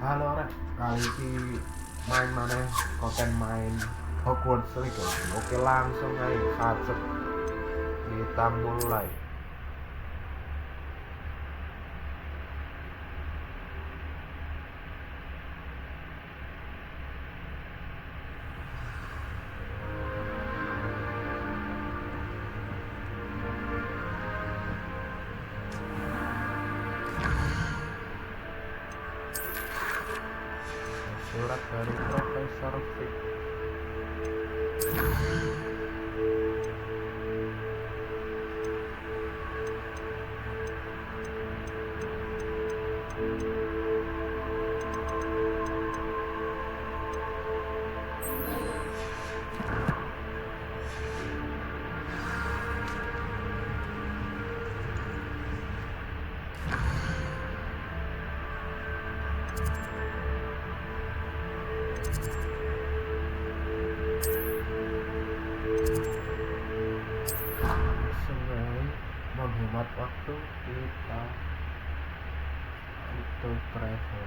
Halo rek, kali ini main mana? Konten main Hogwarts Legacy. Oke langsung aja sacet kita mulai. Surat dari Profesor Fig. Menghemat waktu kita untuk travel.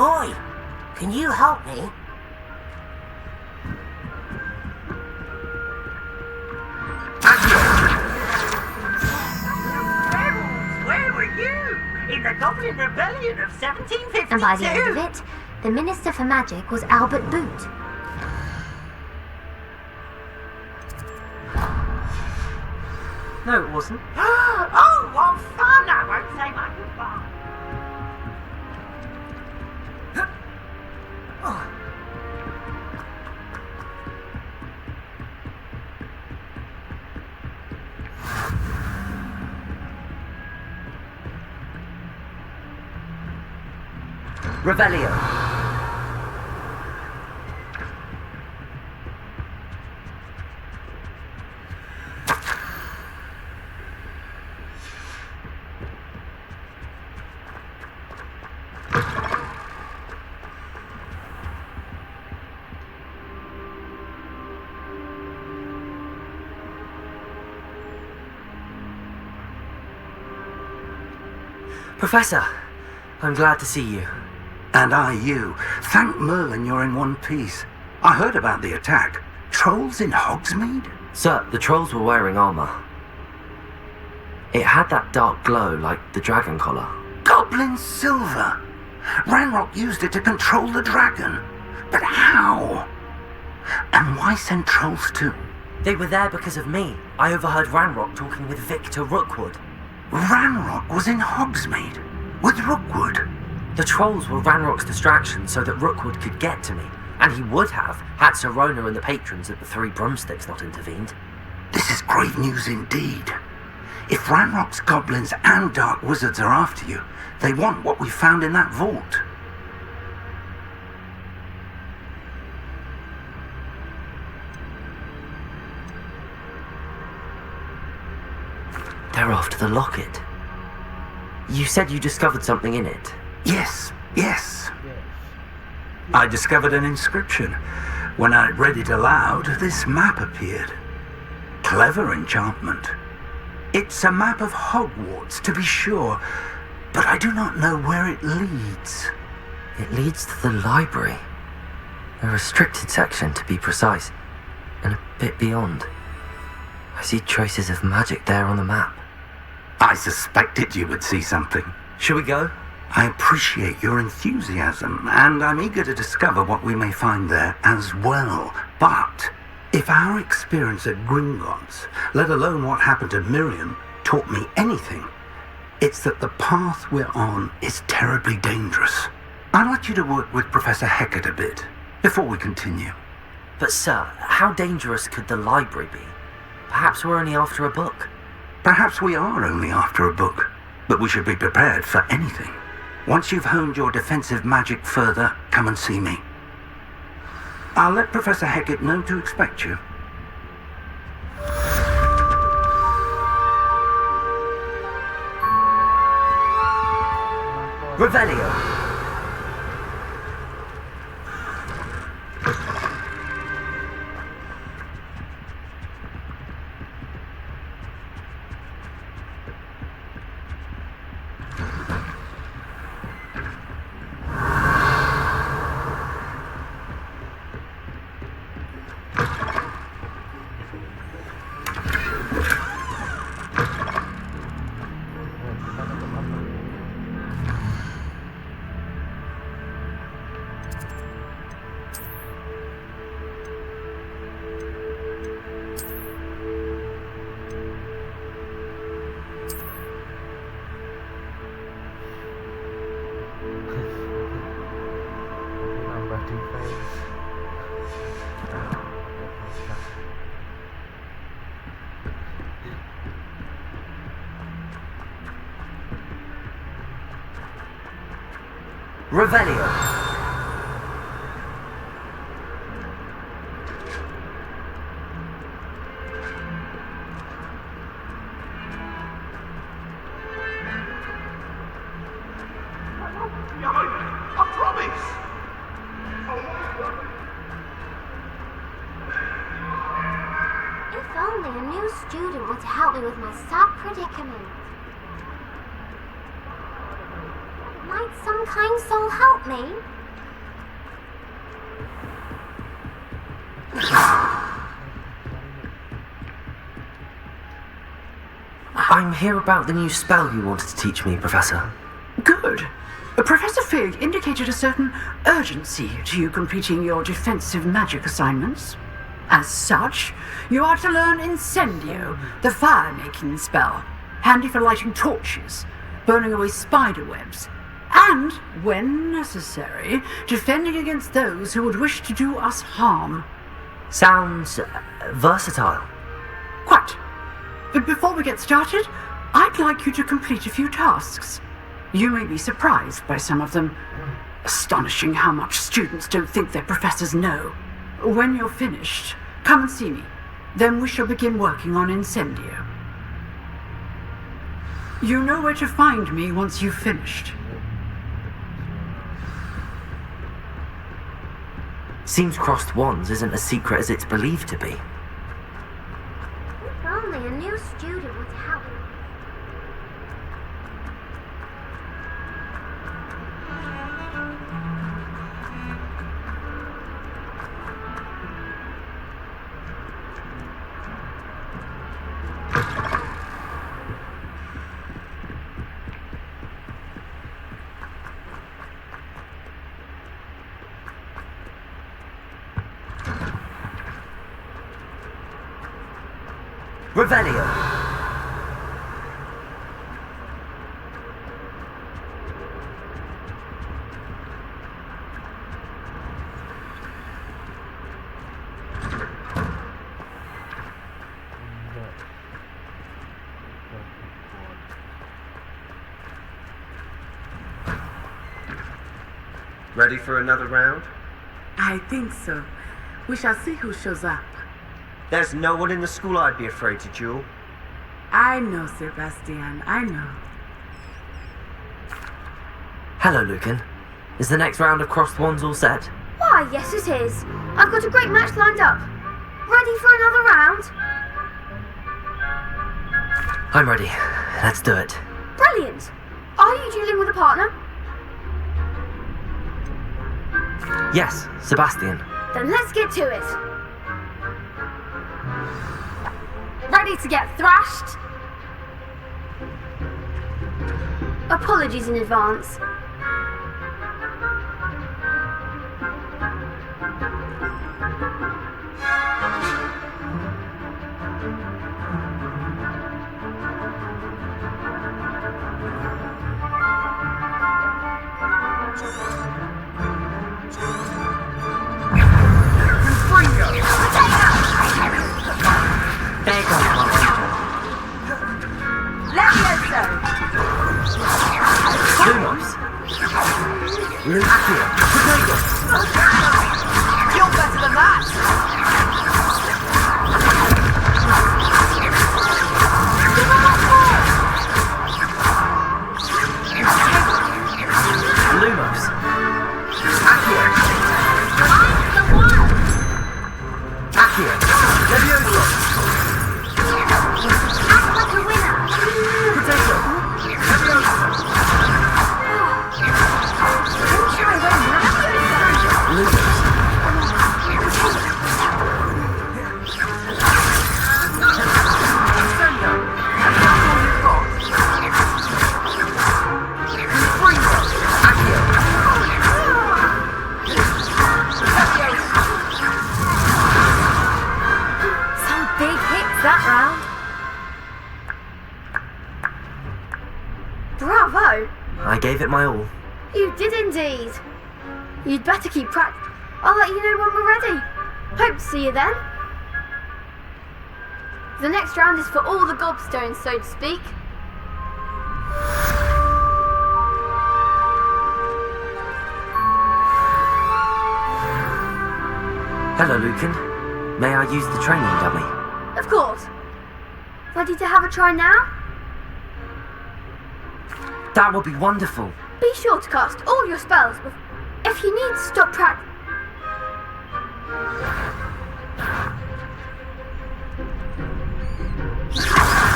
Oi! Can you help me? Where were you? In the Goblin Rebellion of 1752? And by the end of it, the Minister for Magic was Albert Boot. No, it wasn't. Oh, what fun! I won't say my goodbye. Revelio. Professor, I'm glad to see you. And I you. Thank Merlin you're in one piece. I heard about the attack. Trolls in Hogsmeade? Sir, the trolls were wearing armor. It had that dark glow like the dragon collar. Goblin silver! Ranrock used it to control the dragon. But how? And why send trolls too? They were there because of me. I overheard Ranrock talking with Victor Rookwood. Ranrock was in Hogsmeade? With Rookwood? The trolls were Ranrock's distraction so that Rookwood could get to me, and he would have had Sirona and the patrons at the Three Broomsticks not intervened. This is grave news indeed. If Ranrock's goblins and dark wizards are after you, they want what we found in that vault. They're after the locket. You said you discovered something in it. Yes. I discovered an inscription. When I read it aloud, this map appeared. Clever enchantment. It's a map of Hogwarts, to be sure, but I do not know where it leads. It leads to the library. A restricted section, to be precise, and a bit beyond. I see traces of magic there on the map. I suspected you would see something. Shall we go? I appreciate your enthusiasm, and I'm eager to discover what we may find there as well. But if our experience at Gringotts, let alone what happened to Miriam, taught me anything, it's that the path we're on is terribly dangerous. I'd like you to work with Professor Hecat a bit before we continue. But sir, how dangerous could the library be? Perhaps we're only after a book. Perhaps we are only after a book, but we should be prepared for anything. Once you've honed your defensive magic further, come and see me. I'll let Professor Hecat know to expect you. Revelio! Nambah defense. Revelio! I promise! If only a new student were to help me with my sad predicament. Might some kind soul help me? I'm here about the new spell you wanted to teach me, Professor. Good. Professor Fig indicated a certain urgency to you completing your defensive magic assignments. As such, you are to learn Incendio, the fire-making spell, handy for lighting torches, burning away spider webs, and, when necessary, defending against those who would wish to do us harm. Sounds versatile. Quite. But before we get started, I'd like you to complete a few tasks. You may be surprised by some of them. Astonishing how much students don't think their professors know. When you're finished, come and see me. Then we shall begin working on Incendio. You know where to find me once you've finished. Seems crossed wands isn't as secret as it's believed to be. If only a new student were to help me. Revelio! Ready for another round? I think so. We shall see who shows up. There's no one in the school I'd be afraid to duel. I know, Sebastian. I know. Hello, Lucan. Is the next round of crossed wands all set? Why, yes it is. I've got a great match lined up. Ready for another round? I'm ready. Let's do it. Brilliant. Are you dueling with a partner? Yes, Sebastian. Then let's get to it. Ready to get thrashed? Apologies in advance. Lumos! Lucia! Potato! You're better than that! Bravo! I gave it my all. You did indeed. You'd better keep practice. I'll let you know when we're ready. Hope to see you then. The next round is for all the gobstones, so to speak. Hello, Lucan. May I use the training dummy? Of course. Ready to have a try now? That would be wonderful. Be sure to cast all your spells if you need to stop practice.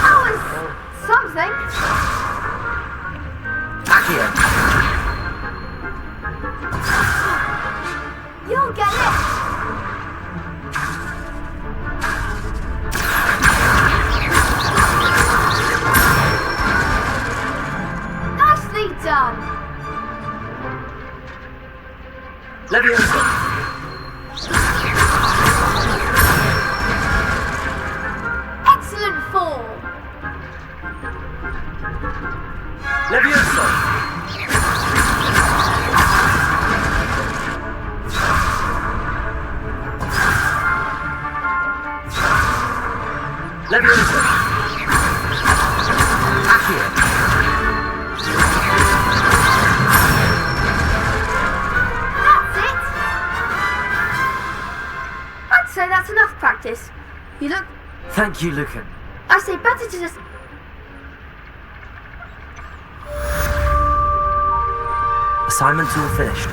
That was something. Accio. You'll get it. Nicely done. Leviosa. Excellent form. Leviosa. Leviosa. Accio. That's it. I'd say that's enough practice. You look. Thank you, Lucan. I say better to just. Assignment's all finished.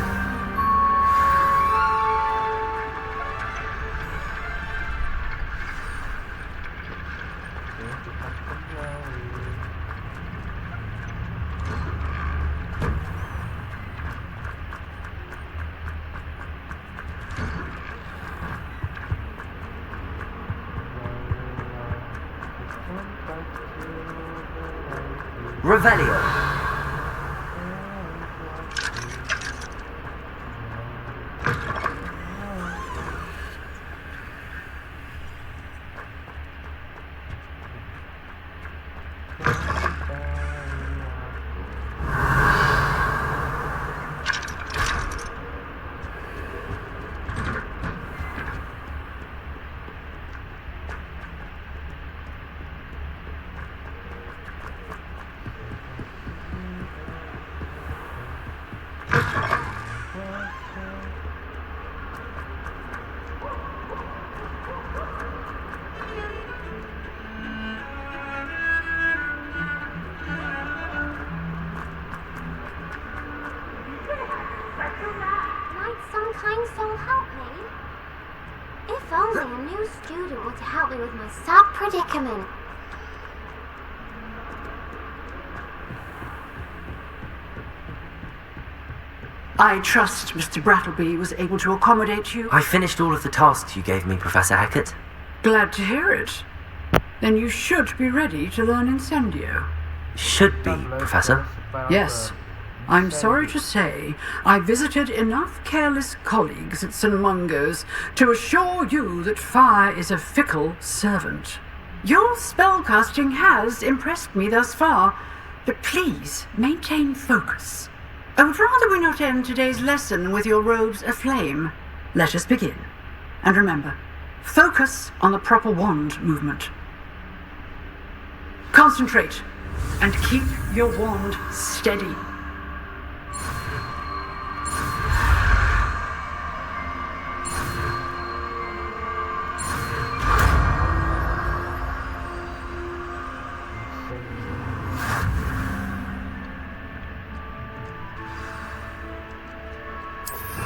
Revelio. Might some kind soul help me? If only a new student were to help me with my sad predicament. I trust Mr. Brattleby was able to accommodate you. I finished all of the tasks you gave me, Professor Hackett. Glad to hear it. Then you should be ready to learn Incendio. Should be, Professor. Yes. I'm sorry to say, I visited enough careless colleagues at St. Mungo's to assure you that fire is a fickle servant. Your spellcasting has impressed me thus far, but please maintain focus. I would rather we not end today's lesson with your robes aflame. Let us begin. And remember, focus on the proper wand movement. Concentrate and keep your wand steady.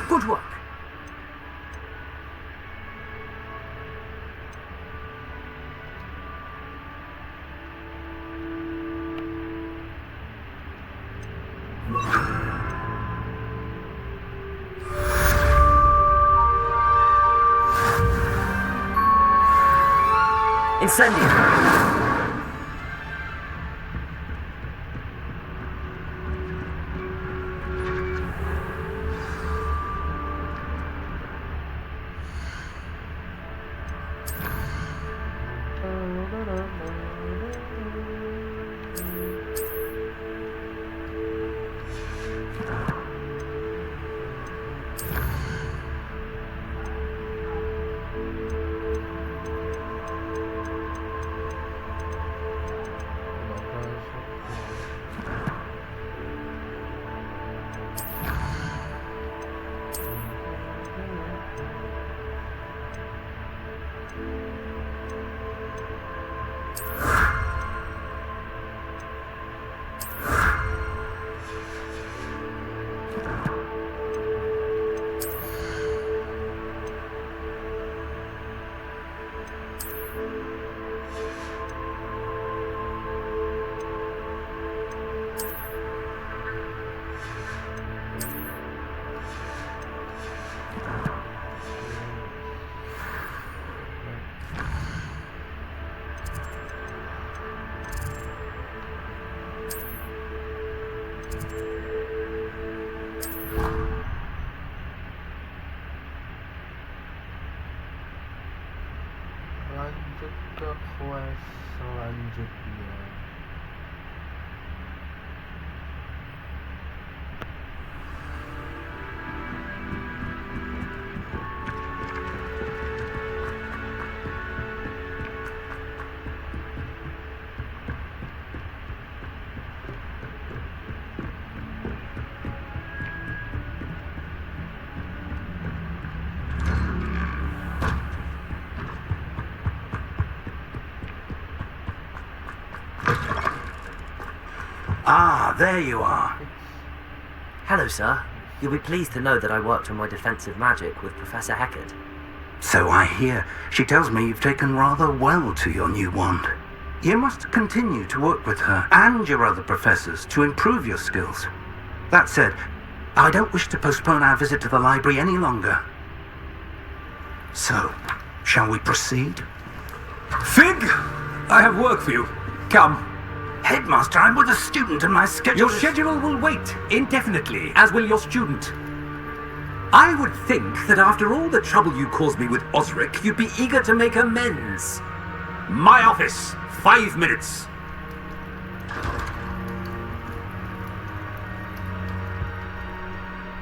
Good work. Incendio. Lanjut ke quest selanjutnya. Ah, there you are. Hello, sir. You'll be pleased to know that I worked on my defensive magic with Professor Heckard. So I hear. She tells me you've taken rather well to your new wand. You must continue to work with her and your other professors to improve your skills. That said, I don't wish to postpone our visit to the library any longer. So, shall we proceed? Fig! I have work for you. Come. Headmaster, I'm with a student and my schedule Your schedule will wait indefinitely, as will your student. I would think that after all the trouble you caused me with Osric, you'd be eager to make amends. My office, 5 minutes.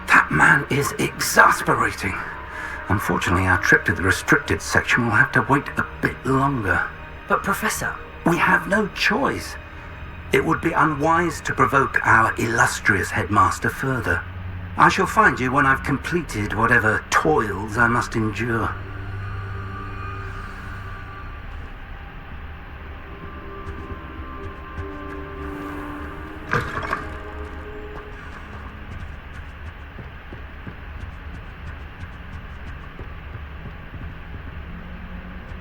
That man is exasperating. Unfortunately, our trip to the restricted section will have to wait a bit longer. But, Professor... We have no choice. It would be unwise to provoke our illustrious headmaster further. I shall find you when I've completed whatever toils I must endure.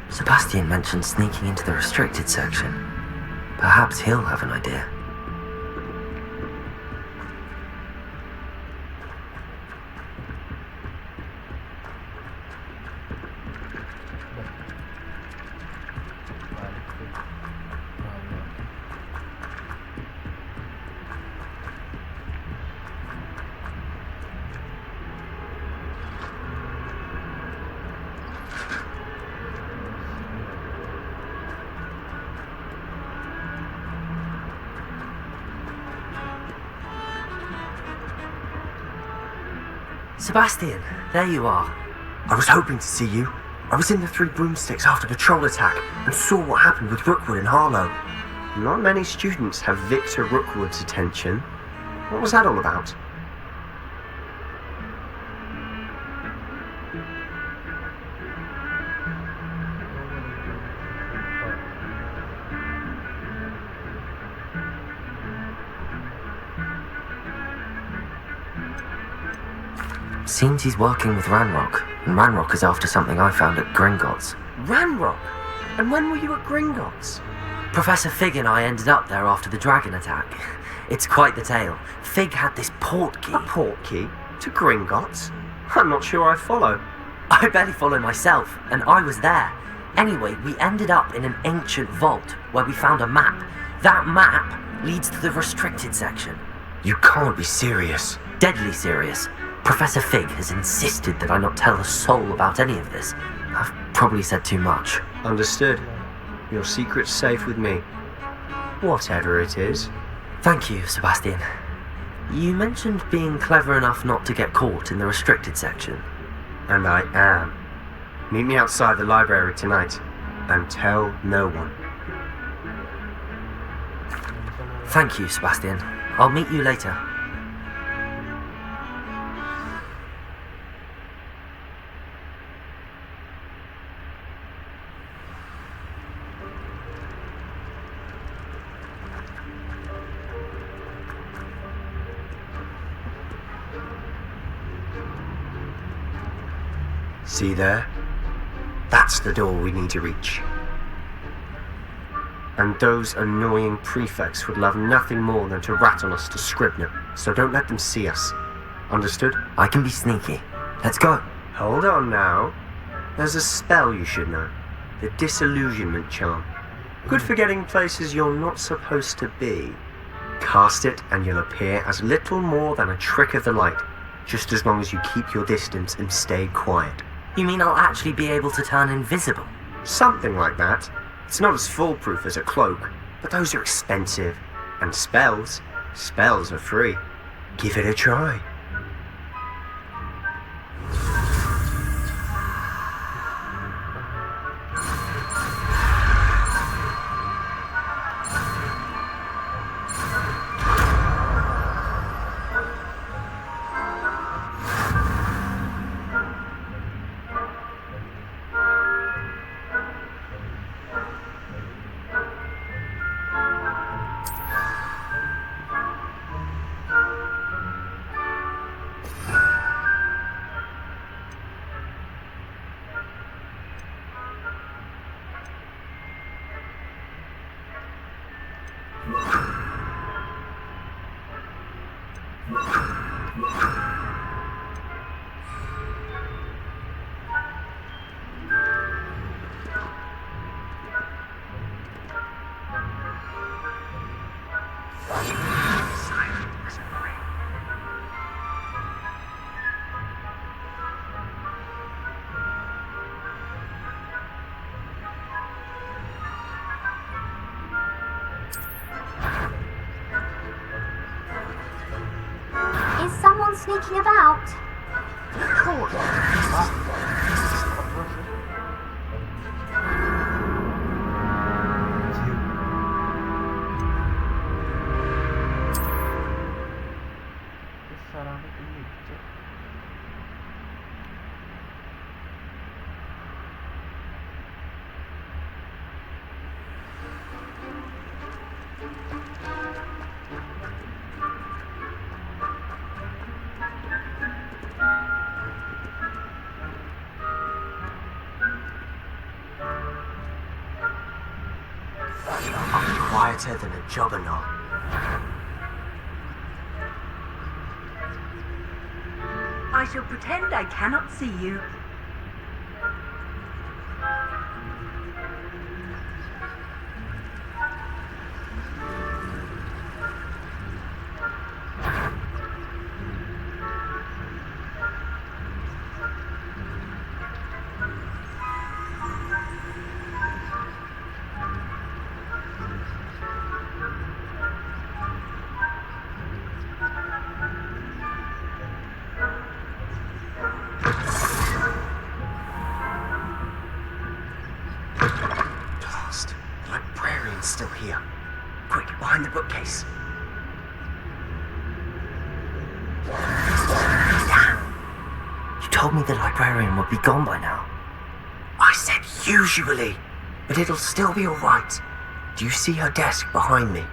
Sebastian mentioned sneaking into the restricted section. Perhaps he'll have an idea. Sebastian, there you are. I was hoping to see you. I was in the Three Broomsticks after the troll attack and saw what happened with Rookwood and Harlow. Not many students have Victor Rookwood's attention. What was that all about? Seems he's working with Ranrock, and Ranrock is after something I found at Gringotts. Ranrock? And when were you at Gringotts? Professor Fig and I ended up there after the dragon attack. It's quite the tale. Fig had this port key. A port key? To Gringotts? I'm not sure I follow. I barely follow myself, and I was there. Anyway, we ended up in an ancient vault where we found a map. That map leads to the restricted section. You can't be serious. Deadly serious. Professor Fig has insisted that I not tell a soul about any of this. I've probably said too much. Understood. Your secret's safe with me. Whatever it is. Thank you, Sebastian. You mentioned being clever enough not to get caught in the restricted section. And I am. Meet me outside the library tonight, and tell no one. Thank you, Sebastian. I'll meet you later. See there? That's the door we need to reach. And those annoying prefects would love nothing more than to rat on us to Scribner, so don't let them see us. Understood? I can be sneaky. Let's go. Hold on now. There's a spell you should know. The Disillusionment Charm. Good for getting places you're not supposed to be. Cast it and you'll appear as little more than a trick of the light, just as long as you keep your distance and stay quiet. You mean I'll actually be able to turn invisible? Something like that. It's not as foolproof as a cloak, but those are expensive. And spells are free. Give it a try. Is someone sneaking about? I'll be quieter than a juggernaut. I shall pretend I cannot see you. Blast. The librarian's still here. Quick, behind the bookcase. Damn. You told me the librarian would be gone by now. I said usually, but it'll still be alright. Do you see her desk behind me?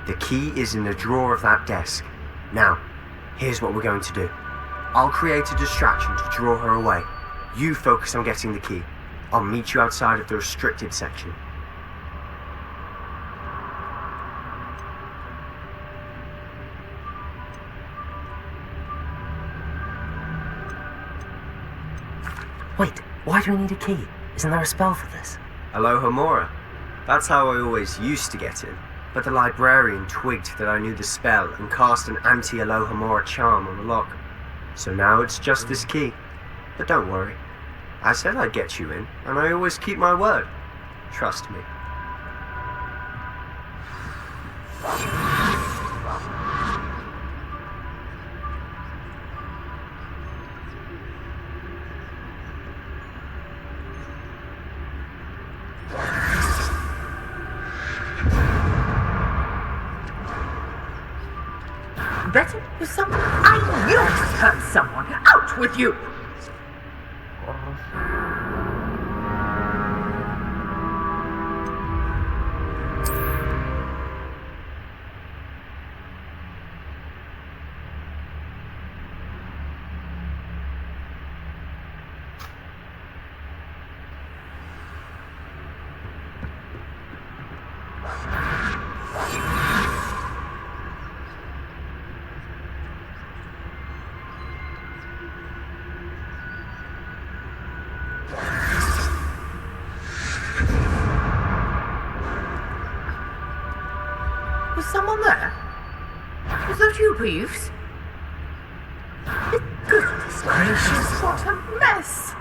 The key is in the drawer of that desk. Now, here's what we're going to do. I'll create a distraction to draw her away. You focus on getting the key. I'll meet you outside of the restricted section. Wait, why do we need a key? Isn't there a spell for this? Aloha Mora. That's how I always used to get in. But the librarian twigged that I knew the spell and cast an anti-Aloha Mora charm on the lock. So now it's just this key. But don't worry. I said I'd get you in, and I always keep my word. Trust me. Betting with someone? I knew I'd hurt someone. Out with you! Was someone there? Was that you, Peeves? Goodness gracious, what a mess!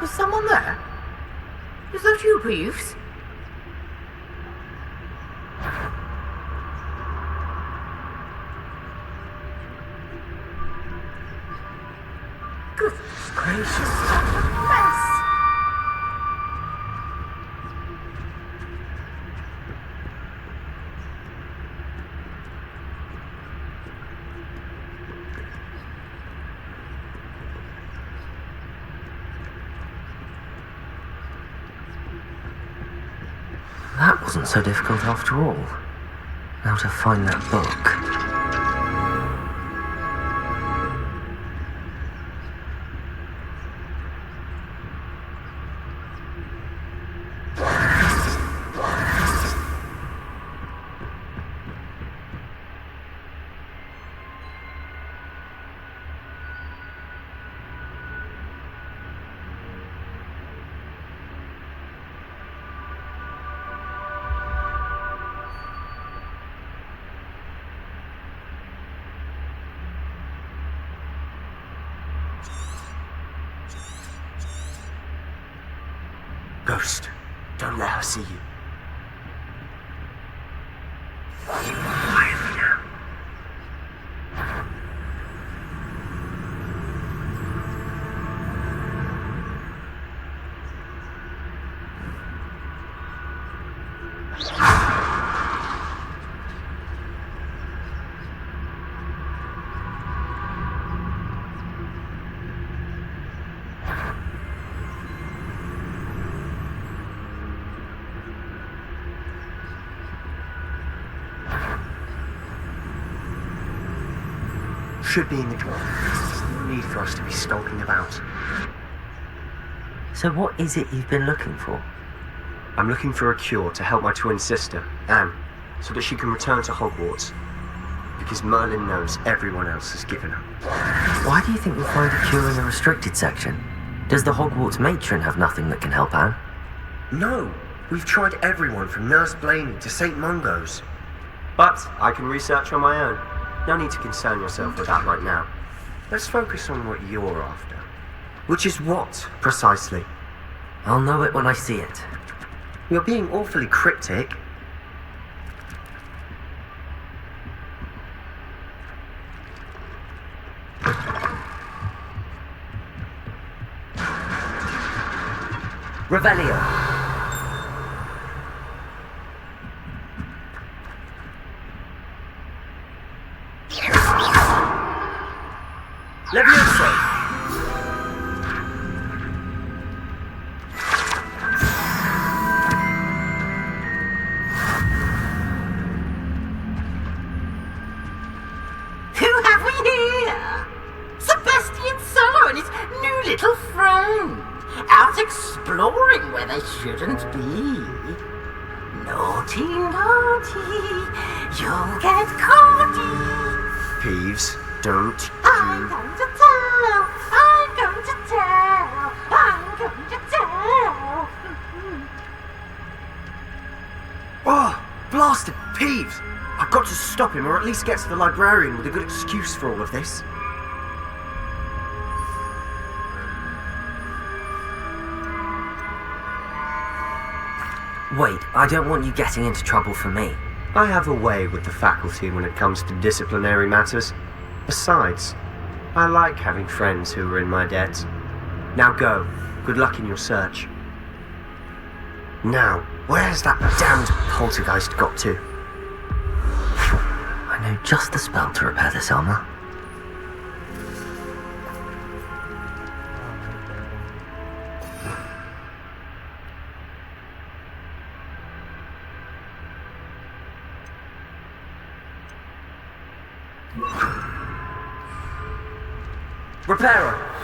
Was someone there? Was that you, Peeves? Goodness gracious, what a mess! That wasn't so difficult after all. Now to find that book. Ghost, don't let her see you. Quietly now. Should be in the drawer. No need for us to be skulking about. So what is it you've been looking for? I'm looking for a cure to help my twin sister, Anne, so that she can return to Hogwarts. Because Merlin knows everyone else has given up. Why do you think we'll find a cure in the restricted section? Does the Hogwarts matron have nothing that can help Anne? No, we've tried everyone from Nurse Blaney to St. Mungo's. But I can research on my own. No need to concern yourself with that right now. Let's focus on what you're after. Which is what, precisely? I'll know it when I see it. You're being awfully cryptic. Revelio. Levioso! Who have we here? Sebastian Solo and his new little friend, out exploring where they shouldn't be. Naughty, naughty, you'll get caught. Peeves, don't I'm you... going to tell! I'm going to tell! I'm going to tell! Oh, blasted Peeves! I've got to stop him, or at least get to the librarian with a good excuse for all of this. Wait, I don't want you getting into trouble for me. I have a way with the faculty when it comes to disciplinary matters. Besides, I like having friends who are in my debt. Now go. Good luck in your search. Now, where's that damned poltergeist got to? I know just the spell to repair this armor. Reparo!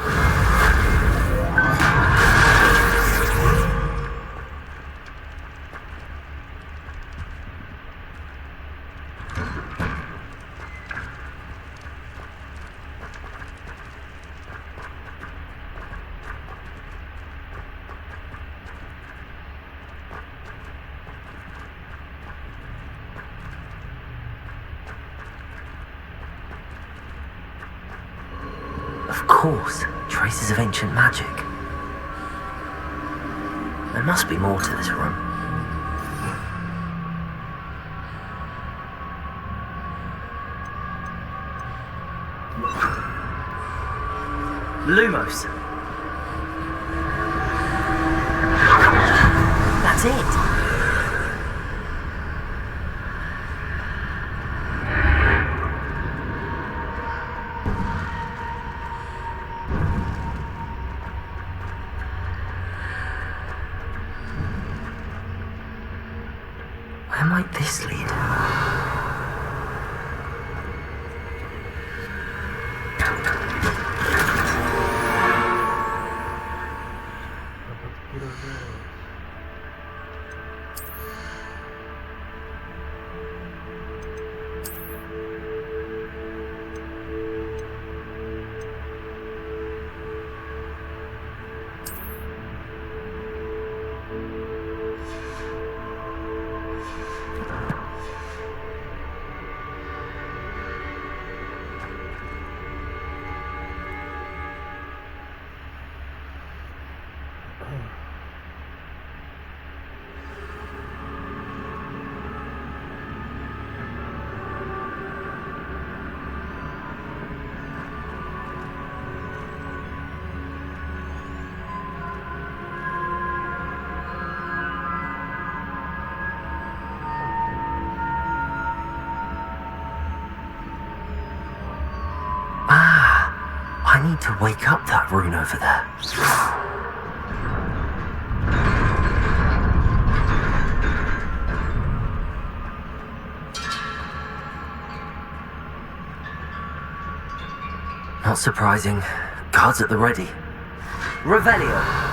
Of course, traces of ancient magic. There must be more to this room. Lumos. That's it. Where might this lead? I need to wake up that rune over there. Not surprising. Guards at the ready. Revelio.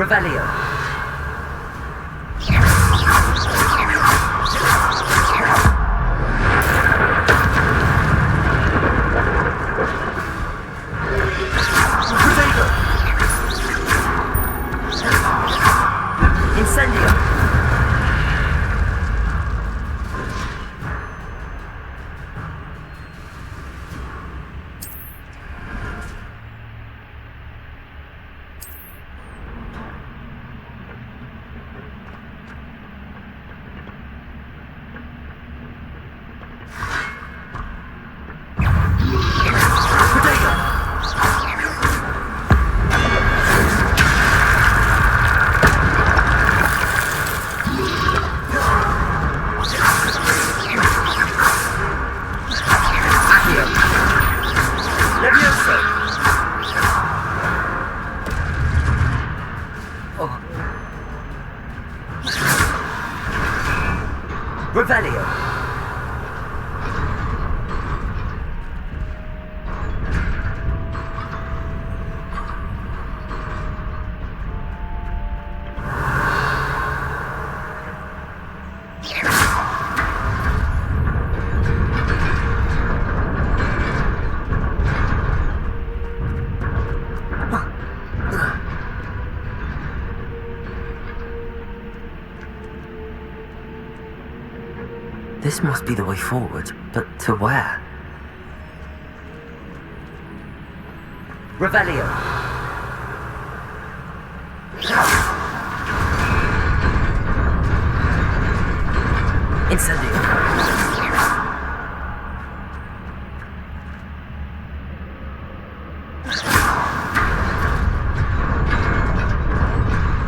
Revelio. Incendio. Revelio. This must be the way forward, but to where? Revelio. Incendio.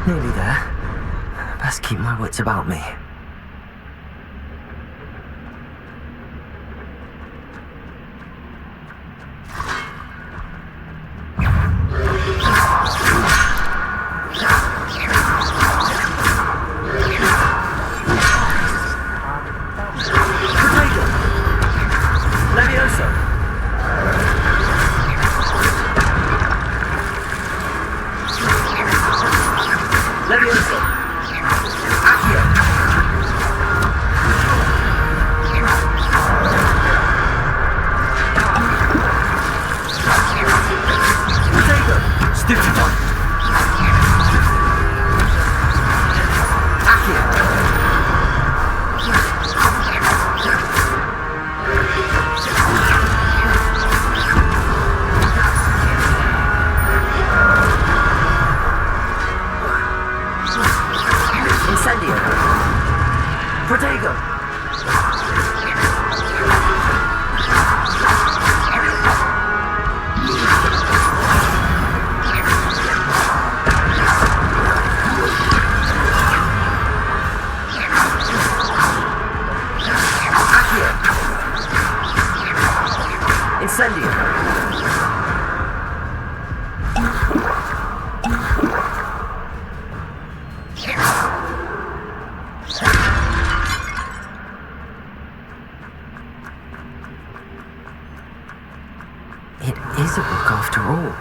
Nearly there. Best keep my wits about me. It is a book after all.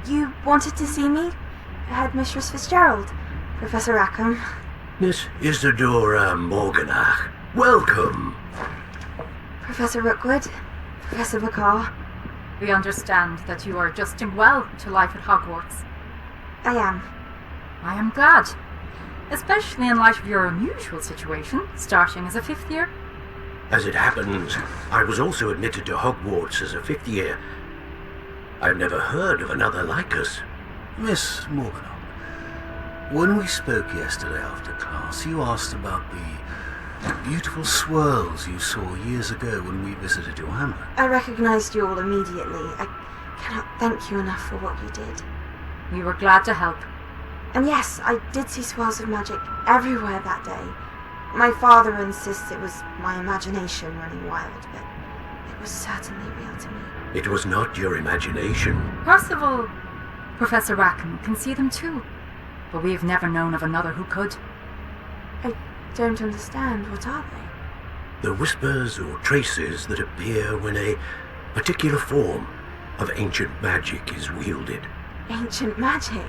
You wanted to see me? Headmistress Fitzgerald, Professor Rackham. Miss Isadora Morganach, welcome. Professor Rookwood, Professor McCaw. We understand that you are adjusting well to life at Hogwarts. I am. I am glad. Especially in light of your unusual situation, starting as a 5th year. As it happens, I was also admitted to Hogwarts as a 5th year. I've never heard of another like us. Miss Morganach, when we spoke yesterday after class, you asked about the beautiful swirls you saw years ago when we visited your hamlet. I recognised you all immediately. I cannot thank you enough for what you did. We were glad to help. And yes, I did see swirls of magic everywhere that day. My father insists it was my imagination running wild, but it was certainly real to me. It was not your imagination. Percival, Professor Rackham can see them too, but we have never known of another who could. I don't understand. What are they? The whispers or traces that appear when a particular form of ancient magic is wielded. Ancient magic?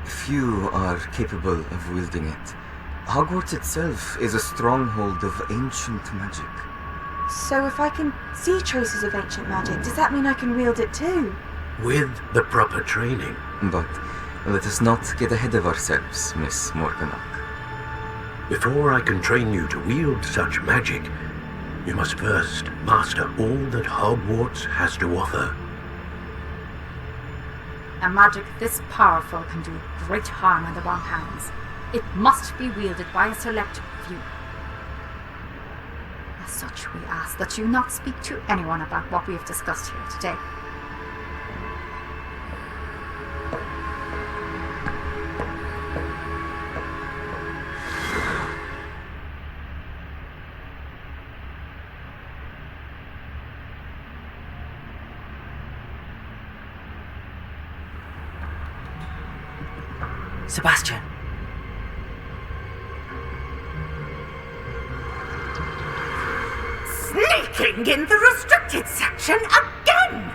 Few are capable of wielding it. Hogwarts itself is a stronghold of ancient magic. So if I can see traces of ancient magic, does that mean I can wield it too? With the proper training. But let us not get ahead of ourselves, Miss Morganach. Before I can train you to wield such magic, you must first master all that Hogwarts has to offer. A magic this powerful can do great harm in the wrong hands. It must be wielded by a select few. As such, we ask that you not speak to anyone about what we have discussed here today. Sebastian. Sneaking in the restricted section again!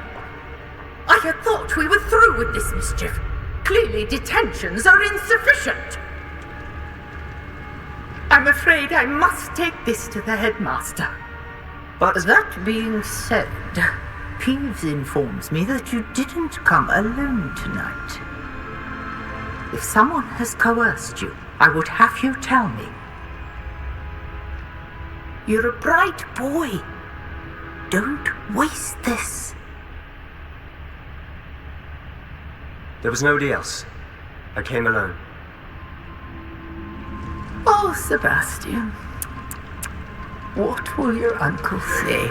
I had thought we were through with this mischief. Clearly detentions are insufficient. I'm afraid I must take this to the headmaster. But that being said, Peeves informs me that you didn't come alone tonight. If someone has coerced you, I would have you tell me. You're a bright boy. Don't waste this. There was nobody else. I came alone. Oh, Sebastian. What will your uncle say?